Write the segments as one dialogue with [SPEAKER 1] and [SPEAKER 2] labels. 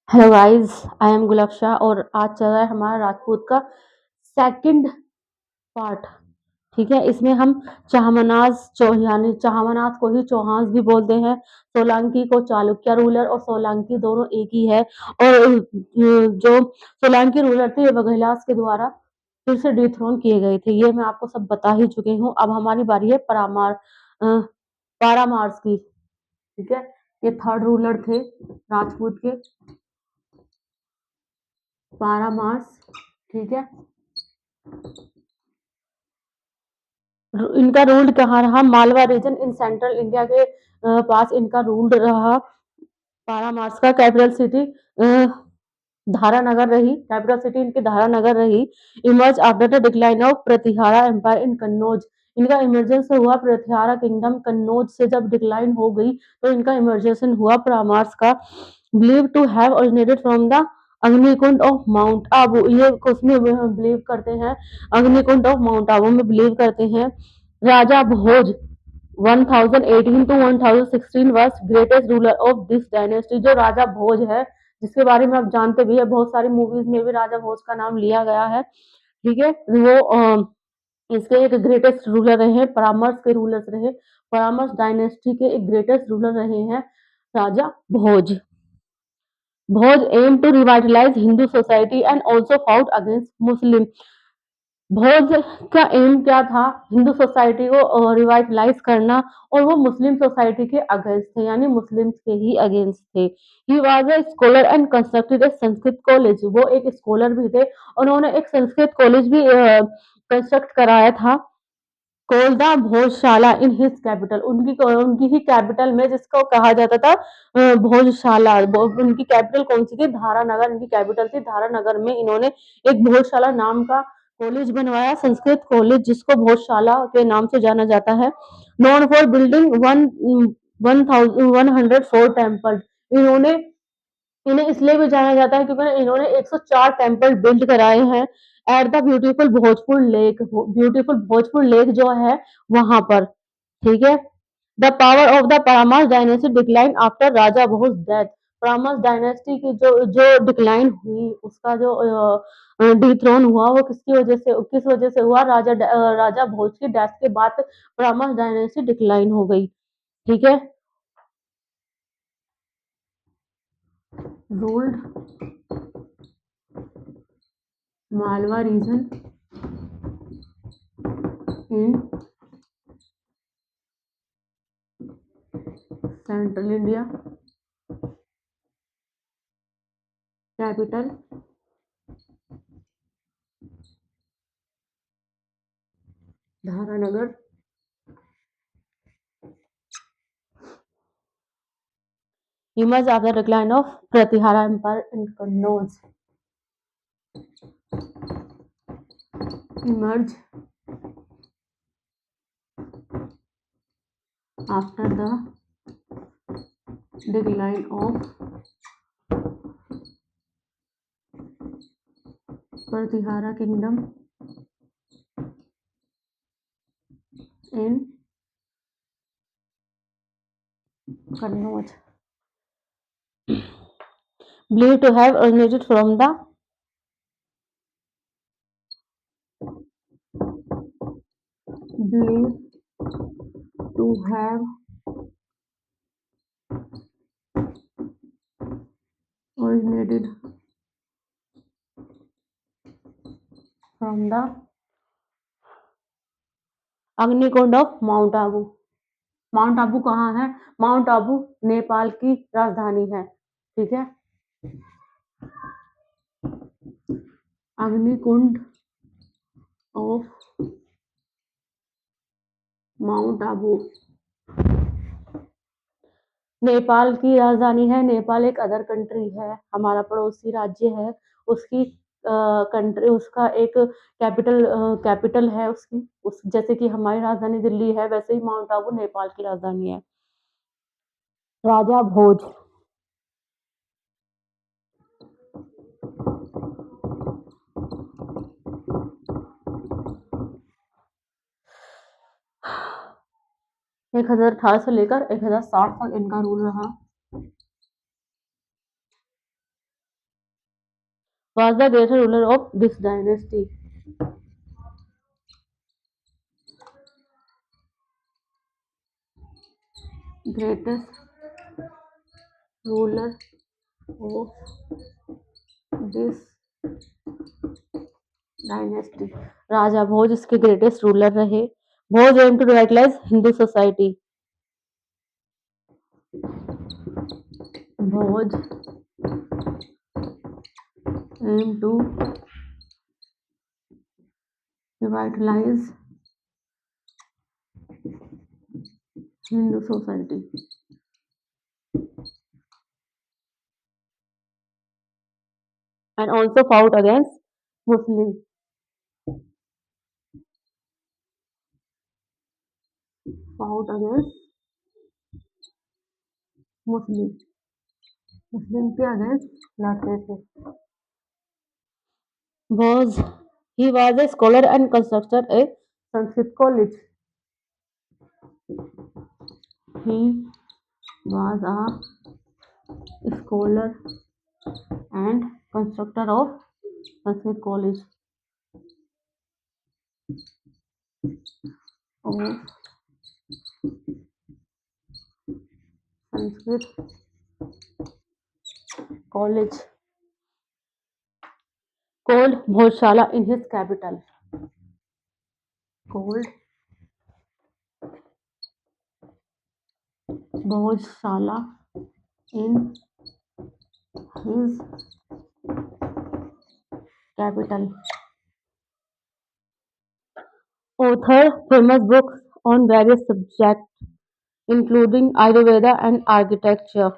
[SPEAKER 1] Hello guys, I am गुलाब शाह और आज चल रहा है हमारा राजपूत का सेकंड पार्ट। ठीक है, इसमें हम यानी चाहमनास को ही चौहान भी बोलते हैं। सोलंकी को चालुक्य रूलर और सोलंकी दोनों एक ही है। और जो सोलंकी रूलर थे ये बघेलास के द्वारा फिर से डिथ्रोन किए गए थे। ये मैं आपको सब बता ही चुकी हूँ। अब हमारी बारी है पारामार्स की। ठीक है, ये थर्ड रूलर थे राजपूत के, पारामार्स। ठीक है, इनका रूल कहाँ रहा? Malwa region in central India के पास इनका रूल रहा। पारामार्स का कैपिटल सिटी धारानगर रही। कैपिटल सिटी इनकी धारानगर रही। Emerge after the decline of Pratihara empire in Kannauj. इनका इमरजेंस हुआ प्रतिहारा किंगडम कन्नौज से जब डिक्लाइन हो गई तो इनका इमरजेंस हुआ परामार्स का। Believe to have originated from the Agnikund of Mount Abu. ये उसमें बिलीव करते हैं, अग्निकुंड ऑफ माउंट आबू में बिलीव करते हैं। राजा भोज 1018 to 1016 was greatest ruler of this dynasty. जो राजा भोज है, जिसके बारे में आप जानते भी है, बहुत सारी मूवीज में भी राजा भोज का नाम लिया गया है। ठीक है, वो इसके एक ग्रेटेस्ट रूलर रहे, परामर्श के रूलर्स रहे, परामर्श डायनेस्टी के एक ग्रेटेस्ट रूलर रहे हैं Raja Bhoj. Bhoj aim to revitalise Hindu society and also fought against Muslim. Bhoj का एम क्या था? हिंदू सोसाइटी को रिवाइटलाइज करना, और वो मुस्लिम सोसाइटी के अगेंस्ट थे, यानी मुस्लिम्स के ही अगेंस्ट थे। He was a scholar and constructed A Sanskrit college. वो एक स्कॉलर भी थे, उन्होंने एक संस्कृत कॉलेज भी कंस्ट्रक्ट कराया था। Call the Bhojshala in his capital. उनकी ही कैपिटल में, जिसको कहा जाता था भोजशाला। उनकी कैपिटल कौन सी थी? धारानगर इनकी कैपिटल थी। धारानगर में इन्होंने एक भोजशाला नाम का कॉलेज बनवाया, संस्कृत कॉलेज, जिसको भोजशाला के नाम से जाना जाता है। Non for building 1104 temple. इन्होंने इन्हें इसलिए भी जाना जाता है क्योंकि इन्होंने 104 टेम्पल बिल्ड कराए हैं at the beautiful Bhojpur lake. Beautiful Bhojpur lake जो है वहां पर। ठीक है, the power of the Paramaras dynasty decline after Raja Bhoj death. Paramaras dynasty की जो जो डिक्लाइन हुई, उसका जो डिथ्रोन हुआ, वो किस वजह से हुआ? राजा भोज की डेथ के बाद परामार्स डायनेस्टी डिक्लाइन हो गई। ठीक है, ruled Malwa region in central India, capital Dharanagar. Emerged after the decline of Pratihara Empire in Kannauj. Emerged after the decline of Pratihara kingdom in Kannauj. Believed to have originated from the believed to have originated from the Agnikund of Mount Abu. Mount Abu कहाँ है? Mount Abu Nepal की राजधानी है। ठीक है, अग्निकुंड of Mount Abu Nepal की राजधानी है। नेपाल एक अदर कंट्री है, हमारा पड़ोसी राज्य है। उसकी कंट्री, उसका एक कैपिटल है उसकी, उस जैसे कि हमारी राजधानी दिल्ली है, वैसे ही माउंट आबू नेपाल की राजधानी है। राजा भोज एक 1018 से लेकर 1060 तक इनका रूल रहा। was the greatest ruler of this dynasty? Greatest ruler of this dynasty. Raja Bhoj इसके ग्रेटेस्ट रूलर रहे। Bhoj aim to revitalise Hindu society. Bhoj aim to revitalise Hindu society and also fought against Muslim. Fought against Muslim. Muslim के against लड़ते थे। Was he was a scholar and constructed a Sanskrit college. He was a scholar and constructor of Sanskrit college of Sanskrit college called Bhojshala in his capital. Called Bhojshala in his capital. Author famous books on various subjects including Ayurveda and architecture.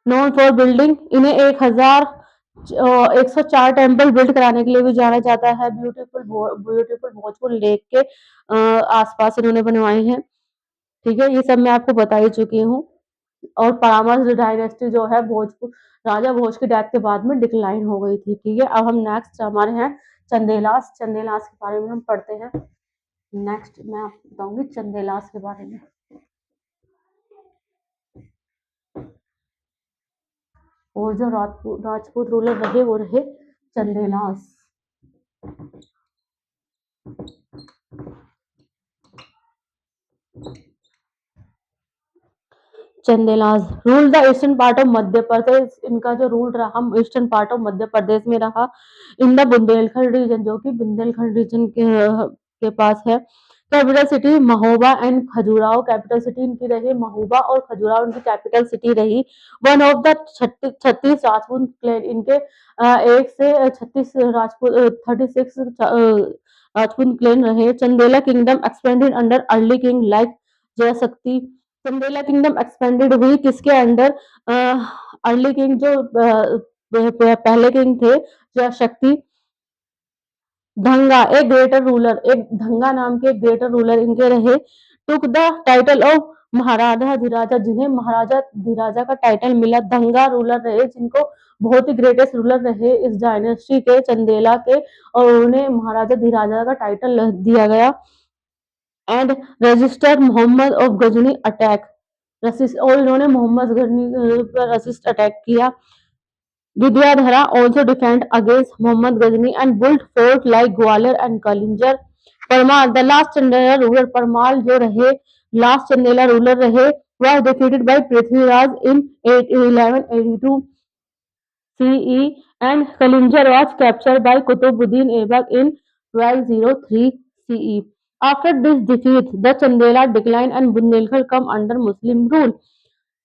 [SPEAKER 1] Known for building, इन्हें 1,104 temple build कराने के लिए भी जाना जाता है। Beautiful Bhojpur lake के आसपास इन्होंने बनवाई हैं। ठीक है, ये सब मैं आपको बता ही चुकी हूँ। और परामर्श डायनेस्टी जो है भोजपुर राजा भोज की डेथ के बाद में डिक्लाइन हो गई थी। ठीक है, अब हम नेक्स्ट हमारे हैं चंदेलास। चंदेलास के बारे में हम पढ़ते हैं। नेक्स्ट मैं आपको बताऊंगी चंदेलास के बारे में। और जो राजपूत रूलर रहे वो रहे Chandelas. Chandelas rule the eastern part of Madhya Pradesh. इनका जो रूल रहा eastern part of Madhya Pradesh में रहा इन द बुंदेलखंड रीजन, जो कि बुंदेलखंड रीजन के पास है। Capital city Mahoba and Khajuraho. Capital city इनकी रही महोबा और खजुराहो इनकी कैपिटल सिटी रही। One of the 36 Rajput clan, इनके एक से 36 राजपूत 36 राजपूत क्लैन रहे। Chandela kingdom expanded under early king like Jayashakti. Chandela kingdom expanded हुई किसके अंडर? अर्ली किंग जो पहले किंग थे जयशक्ति। धंगा एक ग्रेटर रूलर, एक धंगा नाम के ग्रेटर रूलर इनके रहे। टुक द टाइटल ऑफ महाराजा धीराजा, जिन्हें महाराजा धीराजा का टाइटल मिला। धंगा रूलर रहे जिनको बहुत ही ग्रेटेस्ट रूलर रहे इस डायनेस्टी के चंदेला के, और उन्हें महाराजा धीराजा का टाइटल दिया गया। And resisted Mohammad of Ghazni attack, और इन्होंने मोहम्मद गजनी पर रसिस्ट अटैक किया। Vidyadhara also defend against Muhammad Ghazni and built fort like Gwalior and Kalinjar. Parmal the last Chandela ruler, Parmal जो रहे लास्ट चंदेला रूलर रहे, was defeated by Prithviraj in 1182 CE and Kalinjar was captured by Kutubuddin Aibak in 1203 CE. After this defeat, the Chandela declined and Bundelkhand come under Muslim rule.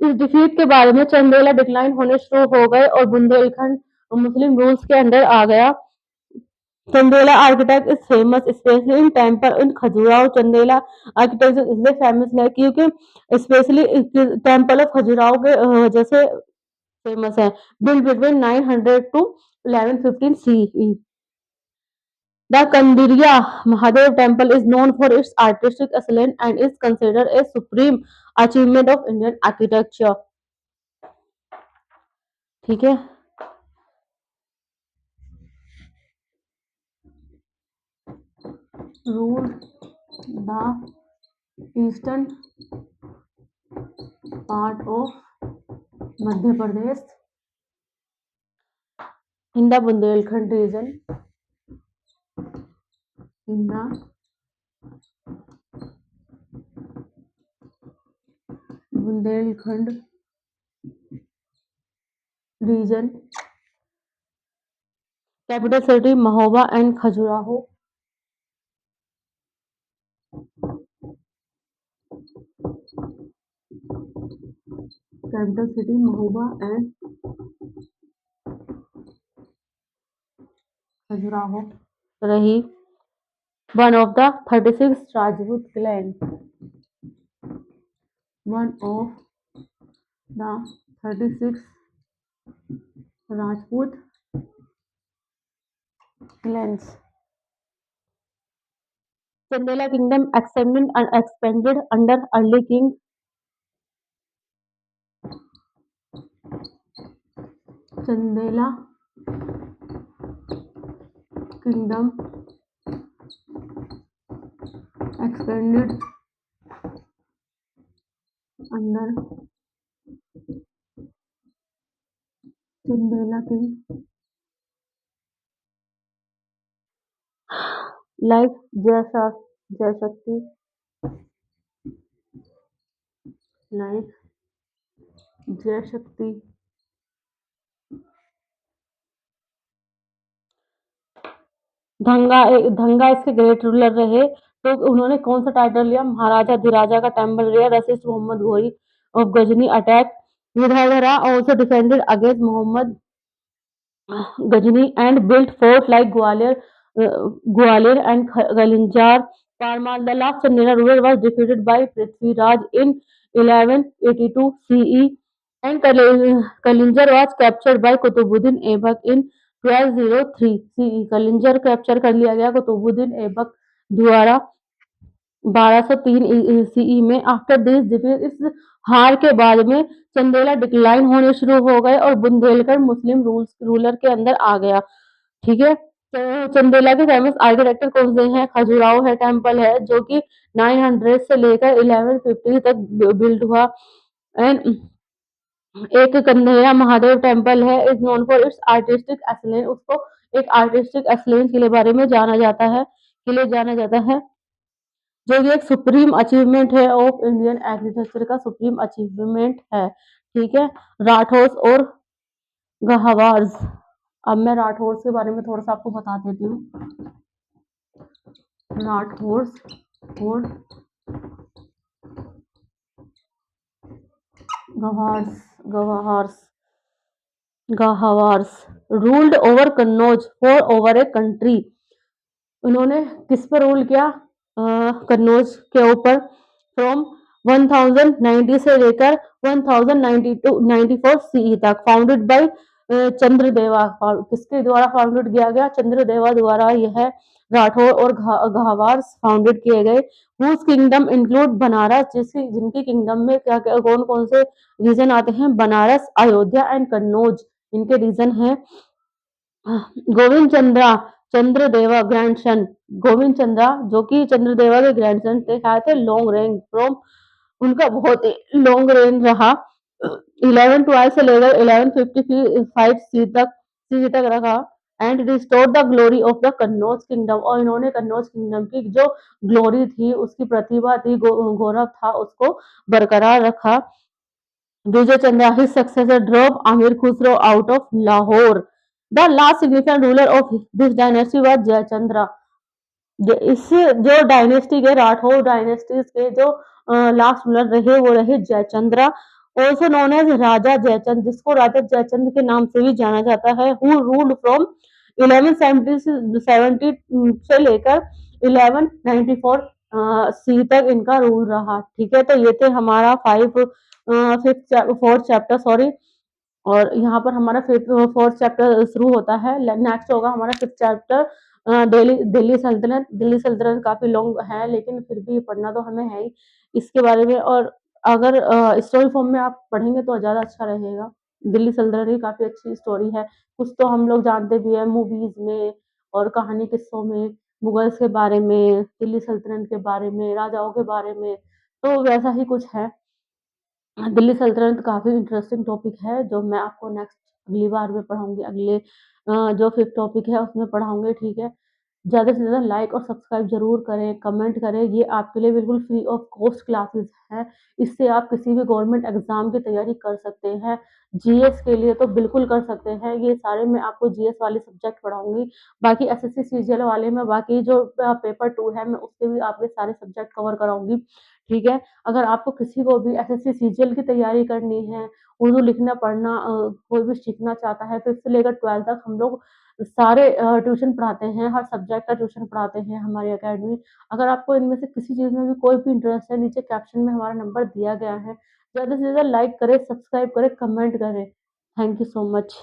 [SPEAKER 1] इस defeat के बाद में Chandela decline होने शुरू हो गए और बुंदेलखंड मुस्लिम रूल्स के अंडर आ गया। Chandela architect is famous specially in temple in Khajuraho. Chandela architecture इसलिए फेमस है क्योंकि स्पेशली टेम्पल ऑफ खजुराहो के वजह से फेमस है। Built between 900 to 1115 CE। The Kandiriya Mahadev temple is known for its artistic excellence and is considered a supreme achievement of Indian architecture। ठीक है, ruled the eastern part of Madhya Pradesh, हिंदा Bundelkhand region, हिंदा Bundelkhand region, capital city Mahoba and Khajuraho, capital city Mahoba and Khajuraho रही one of the 36 Rajput clan, one of the 36 Rajput clans. Chandela kingdom expanded under early king Chandela kingdom expanded under Chandela king like Jayashakti like Jayashakti Dhanga इसके great ruler रहे। तो उन्होंने कौन सा title लिया? महाराजा धीराजा का टेम्पल लिया। Resist Mohammad Ghori of Ghazni attack Vidyadhara also defended against Mohammad Ghazni and built fort like Gwalior and Kalinjar Parmal. The last Chandela ruler was defeated by Prithviraj in 1182 CE, and Kalinjar was captured by Kutubuddin Aibak in 1203 CE. Kalinjar capture कर लिया गया कुतुबुद्दीन ऐबक द्वारा 1203 CE में। After this defeat, इस हार के बाद में चंदेला डिक्लाइन होने शुरू हो गए और बुंदेलखंड मुस्लिम रूलर के अंदर आ गया। ठीक है, तो चंदेला के फेमस आर्किटेक्चर कौन से हैं? खजुराहो है टेम्पल है जो कि 900 से लेकर 1150 तक बिल्ड हुआ। एंड एक कन्हैया महादेव टेम्पल है, is known for its artistic excellence. उसको एक आर्टिस्टिक एक्सलेंस के बारे में जाना जाता है, के लिए जाना जाता है, जो कि एक सुप्रीम अचीवमेंट है ऑफ इंडियन एग्रीकल्चर का सुप्रीम अचीवमेंट है। ठीक है, राठौर और गहवार्स। अब मैं राठौर के बारे में थोड़ा सा आपको बता देती हूँ। राठौर और Gaharwars ruled over Kannauj for over a century. उन्होंने किस पर रूल किया? कन्नौज के ऊपर फ्रॉम 1090 से लेकर 1094 सीई तक। Founded by Chandradeva. किसके द्वारा फाउंडेड किया गया? चंद्रदेवा द्वारा यह राठौर और गहवार्स फाउंडेड किए गए। हुज किंगडम इंक्लूड बनारस, जिनकी किंगडम में क्या क्या कौन कौन से रीजन आते हैं? बनारस, अयोध्या एंड कन्नौज इनके रीजन है। गोविंद चंद्रा चंद्रदेवा ग्रैंडसन, गोविंद चंद्रा जो कि चंद्रदेवा के ग्रैंडसन थे लॉन्ग रेंज फ्रॉम, उनका बहुत लॉन्ग रेंज रहा। 1112 से लेकर 1155 सी तक रखा। And restore the glory of the Kannauj kingdom, और इन्होंने कन्नौज किंगडम की जो ग्लोरी थी, उसकी प्रतिभा थी, गौरव था, उसको बरकरार रखा। Vijay Chandra his successor drove Amir Khusro out of Lahore. The last significant ruler of this dynasty was Jaichandra. इस जो डायनेस्टी के राठौर डायनेस्टी के जो लास्ट रूलर रहे वो रहे जयचंद्र, ऑल्सो नोन एज राजा जयचंद, जिसको राजा जयचंद के नाम से भी जाना जाता है। हु रूल्ड फ्रॉम 1170 से लेकर 1194 सी तक इनका रूल रहा। ठीक है, तो ये थे हमारा फोर्थ चैप्टर, सॉरी, और यहाँ पर हमारा फोर्थ चैप्टर शुरू होता है। नेक्स्ट होगा हमारा फिफ्थ चैप्टर, दिल्ली सल्तनत। दिल्ली सल्तनत काफी लॉन्ग है, लेकिन फिर भी पढ़ना तो हमें है ही इसके बारे में, और अगर स्टोरी फॉर्म में आप पढ़ेंगे तो ज्यादा अच्छा रहेगा। दिल्ली सल्तनत की काफी अच्छी स्टोरी है, कुछ तो हम लोग जानते भी है मूवीज में और कहानी किस्सों में, मुगल्स के बारे में, दिल्ली सल्तनत के बारे में, राजाओं के बारे में, तो वैसा ही कुछ है। दिल्ली सल्तनत काफ़ी इंटरेस्टिंग टॉपिक है, जो मैं आपको नेक्स्ट अगली बार में पढ़ाऊँगी, जो 5th टॉपिक है उसमें पढ़ाऊँगी, ठीक है? ज़्यादा से ज़्यादा लाइक और सब्सक्राइब ज़रूर करें, कमेंट करें, ये आपके लिए बिल्कुल फ्री ऑफ कॉस्ट क्लासेस हैं। इससे आप किसी भी गवर्नमेंट एग्ज़ाम की तैयारी कर सकते हैं। जीएस के लिए तो बिल्कुल कर सकते हैं, ये सारे मैं आपको जीएस वाले सब्जेक्ट पढ़ाऊँगी। बाकी एसएससी सीजीएल वाले में बाकी जो पेपर 2 है, मैं उसके भी आपके सारे सब्जेक्ट कवर कराऊँगी, ठीक है? अगर आपको किसी को भी एसएससी सीजीएल की तैयारी करनी है, उर्दू लिखना पढ़ना कोई भी सीखना चाहता है, 5th से लेकर 12th तक हम लोग सारे ट्यूशन पढ़ाते हैं, हर सब्जेक्ट का ट्यूशन पढ़ाते हैं हमारी अकेडमी। अगर आपको इनमें से किसी चीज़ में भी कोई भी इंटरेस्ट है, नीचे कैप्शन में हमारा नंबर दिया गया है। ज़्यादा से ज़्यादा लाइक करें, सब्सक्राइब करें, कमेंट करें। Thank you so much.